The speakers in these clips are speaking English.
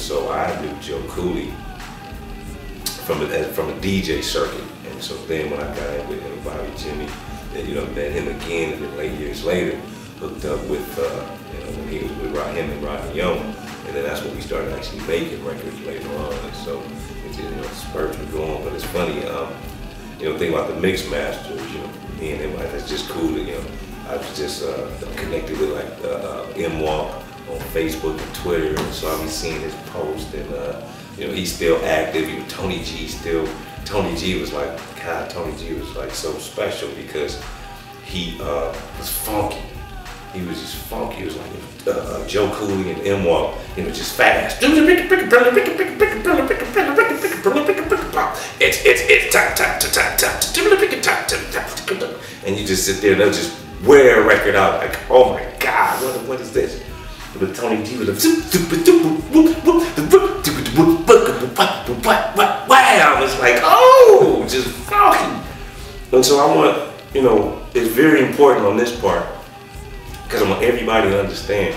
so I knew Joe Cooley from a DJ circuit. And so then when I got in with him, Bobby Jimmy, then, you know, met him again, and then late years later, hooked up with, you know, when he was with him and Rodney Young. And then that's when we started actually making records later on. And so, you know, spurts were going. But it's funny, you know, think about the Mixmasters, you know, me and him, like, that's just cool. You know, I was just connected with like M-Walk on Facebook and Twitter, and so I be seeing his post, and you know, he's still active. Even Tony G still. Tony G was like, God, Tony G was like so special because he was funky. He was just funky. He was like Joe Cooley and M-Walk. You know, just fast. And you just sit there and they'll just wear a record out like, oh my God, what is this? But Tony G was like, wow, it's like, oh, just funky. And so I want, you know, it's very important on this part, because I want everybody to understand,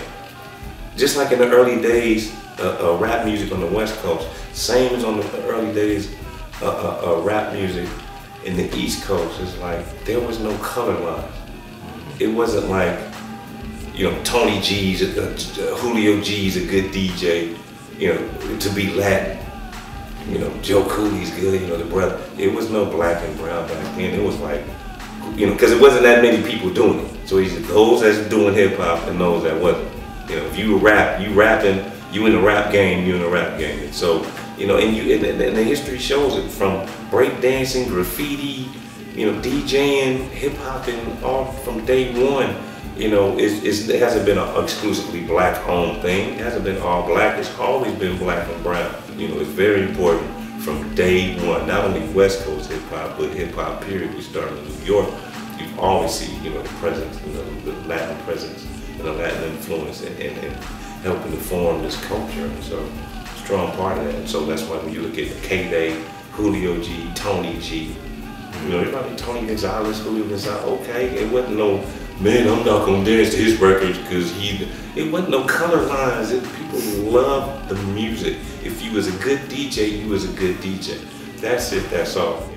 just like in the early days of rap music on the West Coast, same as on the early days of rap music in the East Coast, it's like there was no color lines. It wasn't like, you know, Tony G's, Julio G's a good DJ, you know, to be Latin. You know, Joe Cooley's good, you know, the brother. It was no black and brown back then. It was like, you know, because it wasn't that many people doing it. So it's those that's doing hip hop and those that wasn't. You know, if you rap, you rapping, you in the rap game, you in the rap game. And so, you know, and the history shows it, from breakdancing, graffiti, you know, DJing, hip hopping, all from day one. You know, it hasn't been an exclusively black-owned thing. It hasn't been all black. It's always been black and brown. You know, it's very important from day one. Not only West Coast hip-hop, but hip-hop period. We started in New York. You've always seen, you know, the presence, you know, the Latin presence and the Latin influence and helping to form this culture. And so, strong part of that. And so that's why when you look at K-Day, Julio G, Tony G, you know, everybody, Tony Gonzalez, Julio Gonzalez, okay, it wasn't no, man, I'm not gonna dance to his records because it wasn't no color lines. People loved the music. If you was a good DJ, you was a good DJ. That's it, that's all.